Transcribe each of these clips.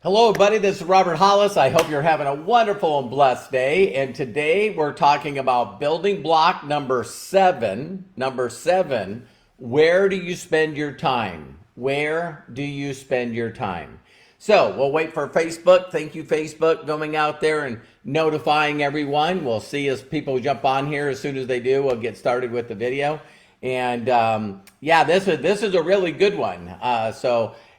Hello, everybody. This is Robert Hollis. I hope you're having a wonderful and blessed day. And today we're talking about building block number seven. Number seven, where do you spend your time? Where do you spend your time? So we'll wait for Facebook. Thank you, Facebook, going out there and notifying everyone. We'll see as people jump on here. As soon as they do, we'll get started with the video. And yeah, this is a really good one.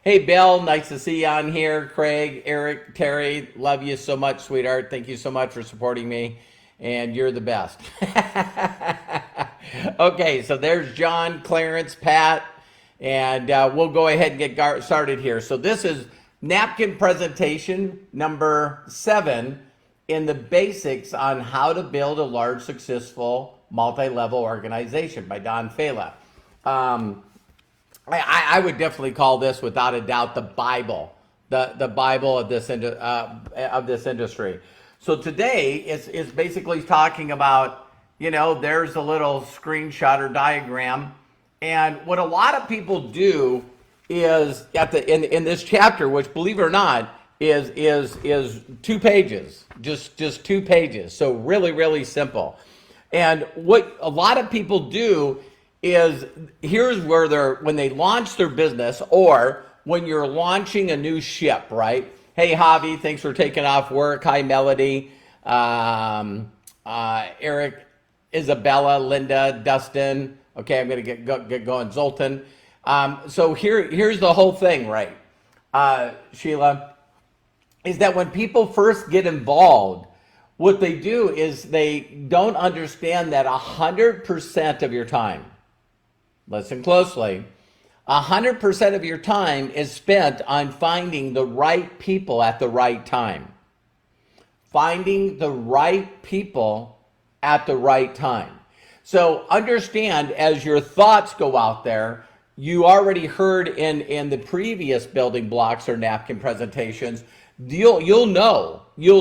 Hey, Bill, nice to see you on here. Craig, Eric, Terry, love you so much, sweetheart. Thank you so much for supporting me, and you're the best. Okay, so there's John, Clarence, Pat, and we'll go ahead and get started here. So this is napkin presentation number 7 in the basics on how to build a large, successful, multi-level organization by Don Fela. I would definitely call this, without a doubt, the Bible, the Bible of this industry. So today is basically talking about, there's a little screenshot or diagram, and what a lot of people do is in this chapter, which, believe it or not, is 2 pages, just 2 pages. So really, really simple. And what a lot of people do is, here's where when they launch their business, or when you're launching a new ship, right? Hey, Javi, thanks for taking off work. Hi, Melody, Eric, Isabella, Linda, Dustin. Okay, I'm gonna get going. Zoltan. So here's the whole thing, right? Sheila, is that when people first get involved, what they do is they don't understand that 100% of your time, listen closely, 100% of your time is spent on finding the right people at the right time. Finding the right people at the right time. So understand, as your thoughts go out there, you already heard in the previous building blocks or napkin presentations, you'll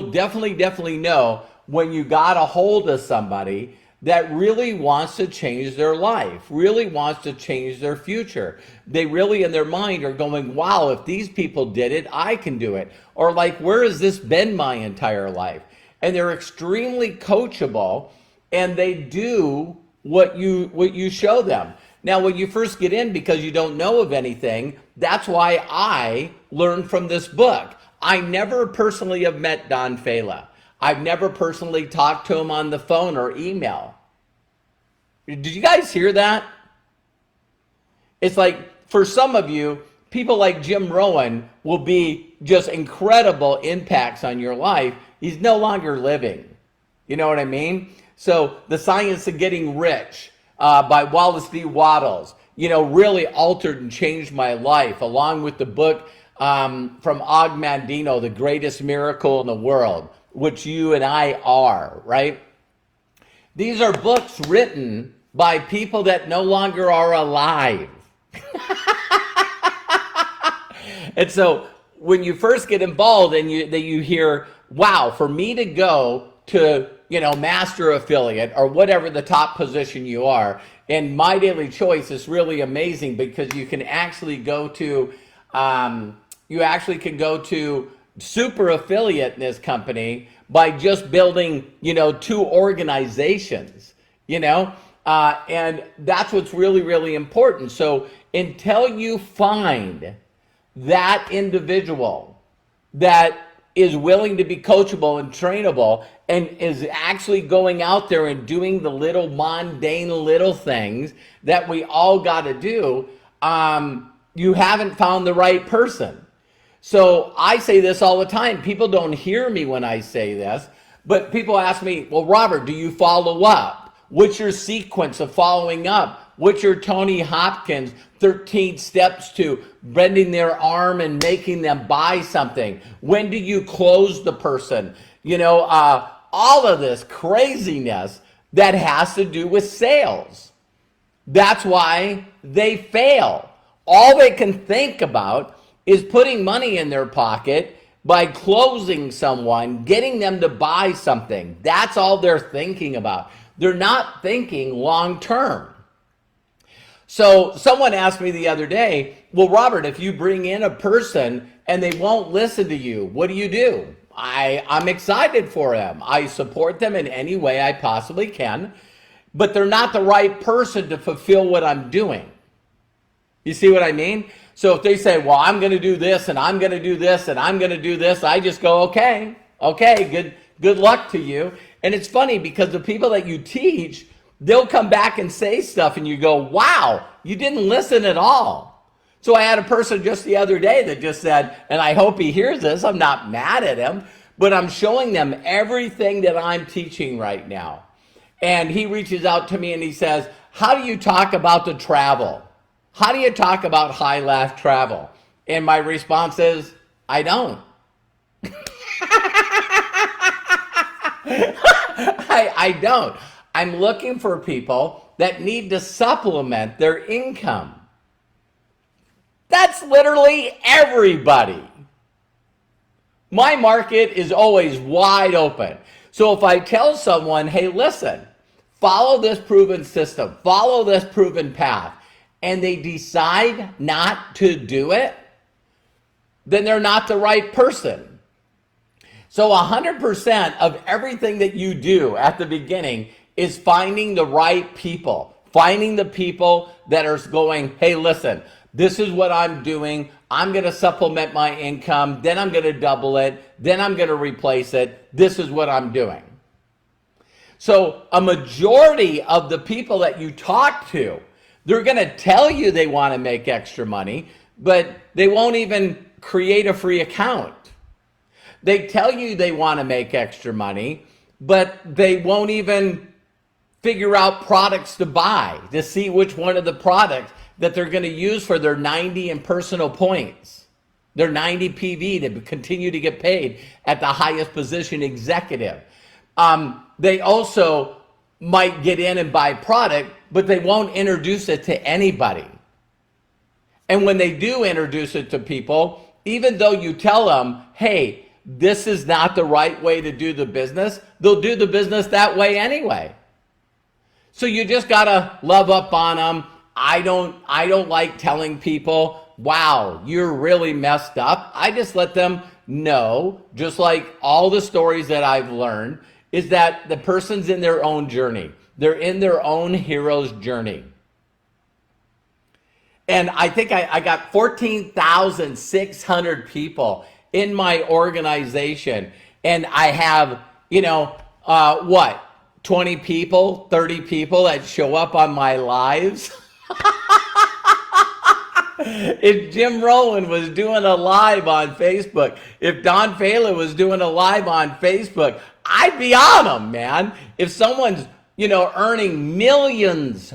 definitely know when you got a hold of somebody that really wants to change their life, really wants to change their future. They really, in their mind, are going, wow, if these people did it, I can do it. Or like, where has this been my entire life? And they're extremely coachable, and they do what you show them. Now, when you first get in, because you don't know of anything, that's why I learned from this book. I never personally have met Don Fela. I've never personally talked to him on the phone or email. Did you guys hear that? It's like, for some of you, people like Jim Rohn will be just incredible impacts on your life. He's no longer living. You know what I mean? So The Science of Getting Rich by Wallace D. Wattles, really altered and changed my life, along with the book from Og Mandino, The Greatest Miracle in the World, which you and I are, right? These are books written by people that no longer are alive. And so when you first get involved and you hear, wow, for me to go to, master affiliate or whatever the top position you are, and My Daily Choice is really amazing, because you can actually go to, super affiliate in this company by just building, 2 organizations, and that's what's really, really important. So until you find that individual that is willing to be coachable and trainable and is actually going out there and doing the little mundane little things that we all got to do, you haven't found the right person. So I say this all the time. People don't hear me when I say this, but people ask me, well, Robert, do you follow up? What's your sequence of following up? What's your Tony Hopkins 13 steps to bending their arm and making them buy something? When do you close the person? All of this craziness that has to do with sales. That's why they fail. All they can think about is putting money in their pocket by closing someone, getting them to buy something. That's all they're thinking about. They're not thinking long term. So someone asked me the other day, well, Robert, if you bring in a person and they won't listen to you, what do? I'm excited for them. I support them in any way I possibly can, but they're not the right person to fulfill what I'm doing. You see what I mean? So if they say, well, I'm going to do this and I'm going to do this and I'm going to do this, I just go, okay, good luck to you. And it's funny because the people that you teach, they'll come back and say stuff and you go, wow, you didn't listen at all. So I had a person just the other day that just said, and I hope he hears this, I'm not mad at him, but I'm showing them everything that I'm teaching right now. And he reaches out to me and he says, how do you talk about the travel? How do you talk about high life travel? And my response is, I don't. I don't. I'm looking for people that need to supplement their income. That's literally everybody. My market is always wide open. So if I tell someone, hey, listen, follow this proven system, follow this proven path, and they decide not to do it, then they're not the right person. So 100% of everything that you do at the beginning is finding the right people, finding the people that are going, hey, listen, this is what I'm doing. I'm going to supplement my income. Then I'm going to double it. Then I'm going to replace it. This is what I'm doing. So a majority of the people that you talk to, they're going to tell you they want to make extra money, but they won't even create a free account. They tell you they want to make extra money, but they won't even figure out products to buy to see which one of the products that they're going to use for their 90 in personal points, their 90 PV to continue to get paid at the highest position executive. They also might get in and buy product, but they won't introduce it to anybody. And when they do introduce it to people, even though you tell them, hey, this is not the right way to do the business, they'll do the business that way anyway. So you just gotta love up on them. I don't like telling people, wow, you're really messed up. I just let them know, just like all the stories that I've learned, is that the person's in their own journey. They're in their own hero's journey. And I think I got 14,600 people in my organization. And I have, 20 people, 30 people that show up on my lives. If Jim Rowan was doing a live on Facebook, if Don Phala was doing a live on Facebook, I'd be on them, man. If someone's, earning millions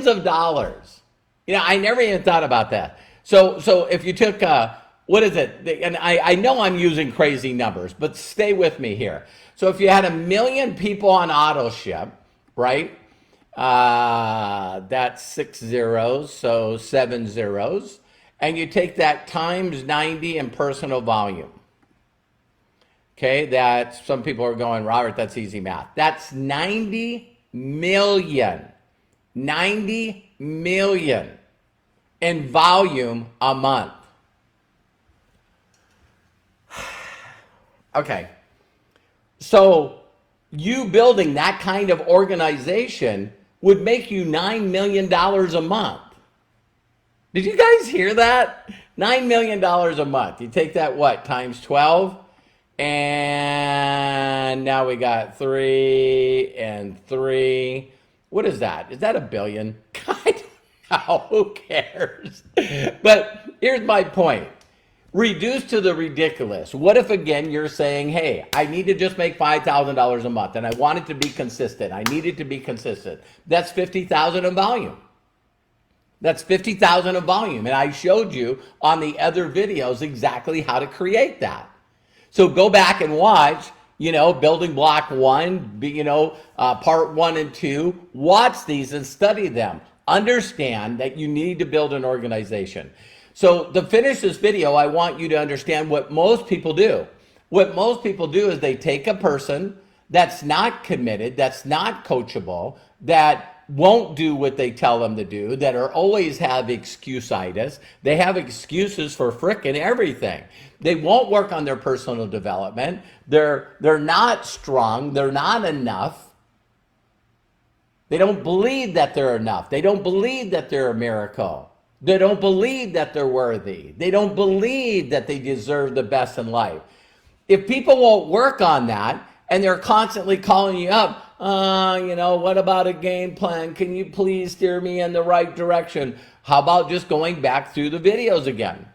of dollars, I never even thought about that. So if you took, what is it? And I know I'm using crazy numbers, but stay with me here. So if you had 1 million people on auto ship, right? That's 6 zeros, so 7 zeros. And you take that times 90 in personal volume. Okay, that's, some people are going, Robert, that's easy math. That's 90 million. 90 million in volume a month. Okay. So you building that kind of organization would make you $9 million a month. Did you guys hear that? $9 million a month. You take that, times 12? And now we got 3 and 3. What is that? Is that a billion? I don't know. Who cares? But here's my point. Reduce to the ridiculous. What if, again, you're saying, hey, I need to just make $5,000 a month and I want it to be consistent. I need it to be consistent. That's 50,000 in volume. That's 50,000 of volume. And I showed you on the other videos exactly how to create that. So go back and watch, building block 1, part 1 and 2. Watch these and study them. Understand that you need to build an organization. So to finish this video, I want you to understand what most people do. What most people do is they take a person that's not committed, that's not coachable, that won't do what they tell them to do, that are always have excuse-itis. They have excuses for frickin' everything. They won't work on their personal development. They're not strong. They're not enough. They don't believe that they're enough. They don't believe that they're a miracle. They don't believe that they're worthy. They don't believe that they deserve the best in life. If people won't work on that, and they're constantly calling you up, what about a game plan? Can you please steer me in the right direction? How about just going back through the videos again?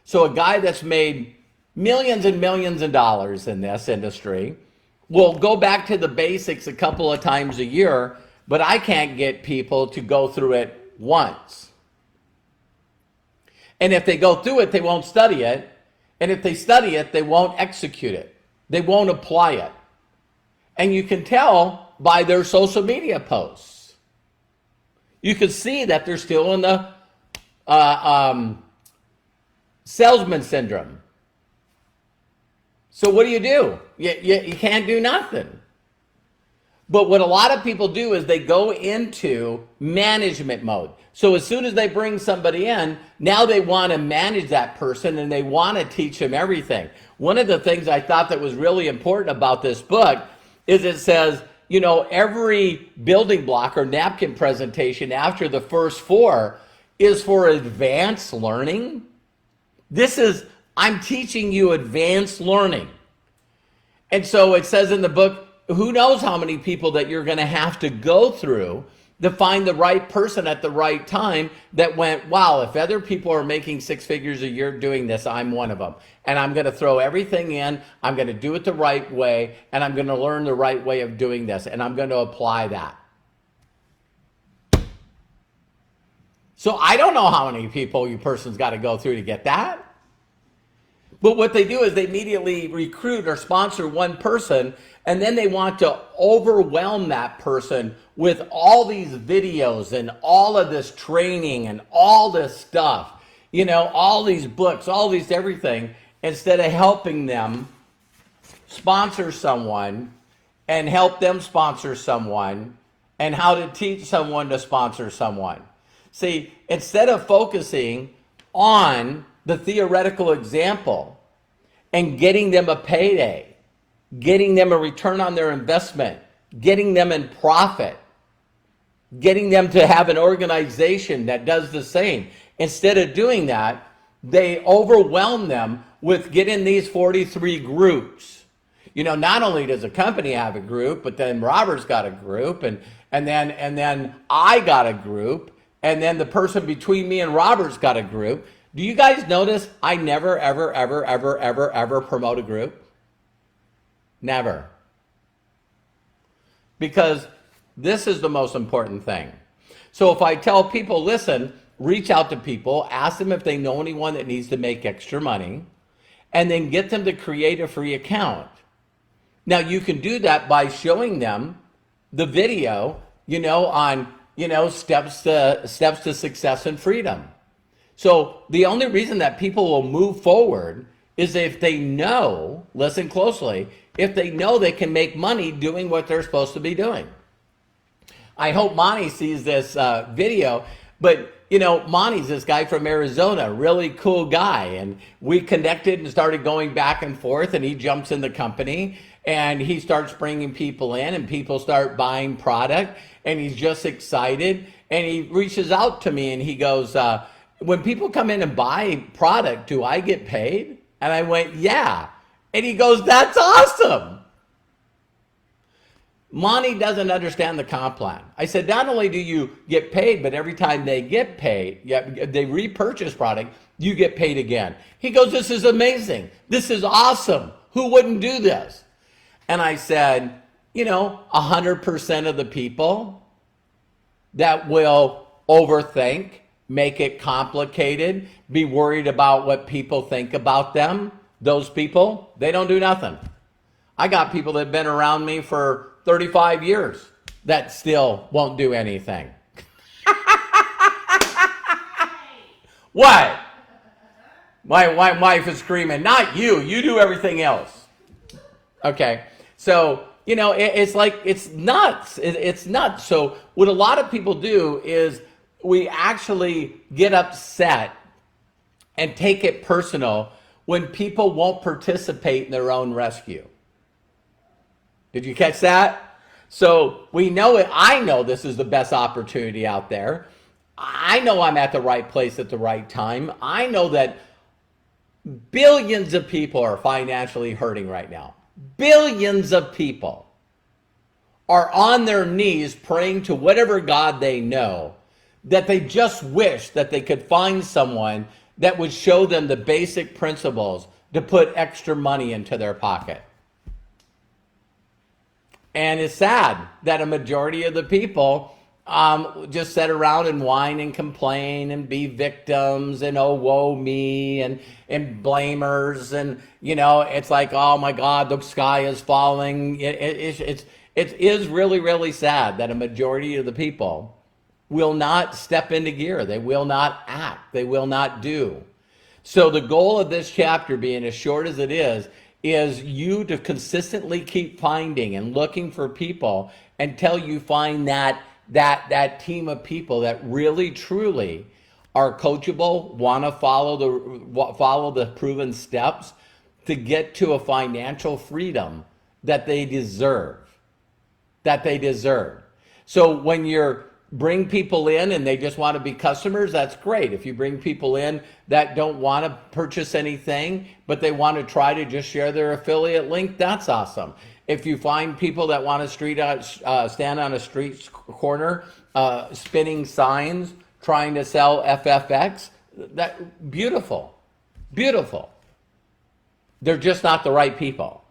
So a guy that's made millions and millions of dollars in this industry will go back to the basics a couple of times a year, but I can't get people to go through it once. And if they go through it, they won't study it. And if they study it, they won't execute it. They won't apply it. And you can tell by their social media posts. You can see that they're still in the salesman syndrome. So what do? You can't do nothing. But what a lot of people do is they go into management mode. So as soon as they bring somebody in, now they want to manage that person and they want to teach them everything. One of the things I thought that was really important about this book is it says, every building block or napkin presentation after the first 4 is for advanced learning. I'm teaching you advanced learning. And so it says in the book, who knows how many people that you're going to have to go through to find the right person at the right time that went, wow, if other people are making 6 figures a year doing this, I'm one of them. And I'm going to throw everything in. I'm going to do it the right way. And I'm going to learn the right way of doing this. And I'm going to apply that. So I don't know how many people you person's got to go through to get that. But what they do is they immediately recruit or sponsor one person, and then they want to overwhelm that person with all these videos and all of this training and all this stuff, all these books, all these everything, instead of helping them sponsor someone and help them sponsor someone and how to teach someone to sponsor someone. See, instead of focusing on the theoretical example and getting them a payday, getting them a return on their investment, getting them in profit, getting them to have an organization that does the same. Instead of doing that, they overwhelm them with getting these 43 groups. Not only does a company have a group, but then Robert's got a group, and then I got a group, and then the person between me and Robert's got a group. Do you guys notice I never, ever, ever, ever, ever, ever promote a group? Never. Because this is the most important thing. So if I tell people, listen, reach out to people, ask them if they know anyone that needs to make extra money, and then get them to create a free account. Now you can do that by showing them the video, on, steps to success and freedom. So the only reason that people will move forward is if they know, listen closely, if they know they can make money doing what they're supposed to be doing. I hope Monty sees this video, but Monty's this guy from Arizona, really cool guy. And we connected and started going back and forth, and he jumps in the company and he starts bringing people in and people start buying product, and he's just excited. And he reaches out to me and he goes, when people come in and buy product, do I get paid? And I went, yeah. And he goes, that's awesome. Monty doesn't understand the comp plan. I said, not only do you get paid, but every time they get paid, they repurchase product, you get paid again. He goes, this is amazing. This is awesome. Who wouldn't do this? And I said, 100% of the people that will overthink, make it complicated, be worried about what people think about them, those people, they don't do nothing. I got people that have been around me for 35 years that still won't do anything. What? My wife is screaming, not you. You do everything else. Okay. So it's like, it's nuts. It's nuts. So what a lot of people do is we actually get upset and take it personal when people won't participate in their own rescue. Did you catch that? So we know it. I know this is the best opportunity out there. I know I'm at the right place at the right time. I know that billions of people are financially hurting right now. Billions of people are on their knees praying to whatever God they know, that they just wish that they could find someone that would show them the basic principles to put extra money into their pocket. And it's sad that a majority of the people just sit around and whine and complain and be victims and oh woe me and blamers, and it's like, oh my God, the sky is falling. It is really, really sad that a majority of the people will not step into gear. They will not act. They will not do. So the goal of this chapter, being as short as it is you to consistently keep finding and looking for people until you find that team of people that really truly are coachable, want to follow the proven steps to get to a financial freedom that they deserve. So when you're bring people in and they just want to be customers, that's great. If you bring people in that don't want to purchase anything, but they want to try to just share their affiliate link, that's awesome. If you find people that want to stand on a street corner, spinning signs, trying to sell FFX, that beautiful. They're just not the right people.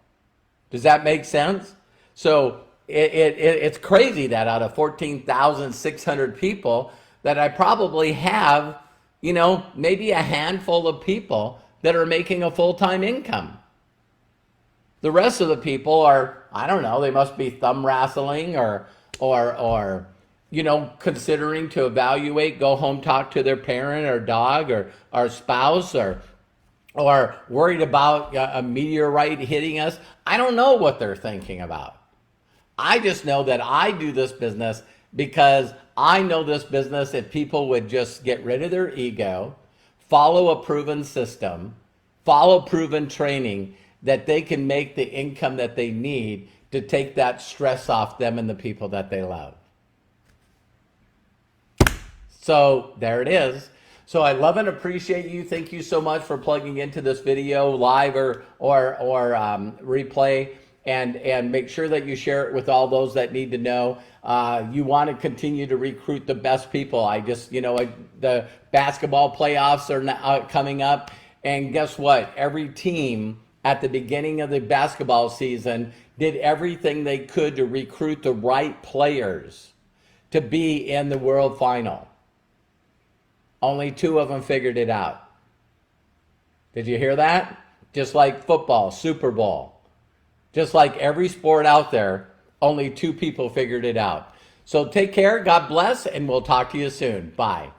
Does that make sense? So it's crazy that out of 14,600 people that I probably have, maybe a handful of people that are making a full-time income. The rest of the people are, I don't know, they must be thumb wrestling or considering to evaluate, go home, talk to their parent or dog or spouse or worried about a meteorite hitting us. I don't know what they're thinking about. I just know that I do this business because I know this business, if people would just get rid of their ego, follow a proven system, follow proven training, that they can make the income that they need to take that stress off them and the people that they love. So there it is. So I love and appreciate you. Thank you so much for plugging into this video live or replay. And make sure that you share it with all those that need to know. You want to continue to recruit the best people. The basketball playoffs are coming up. And guess what? Every team at the beginning of the basketball season did everything they could to recruit the right players to be in the world final. Only 2 of them figured it out. Did you hear that? Just like football, Super Bowl. Just like every sport out there, only 2 people figured it out. So take care, God bless, and we'll talk to you soon. Bye.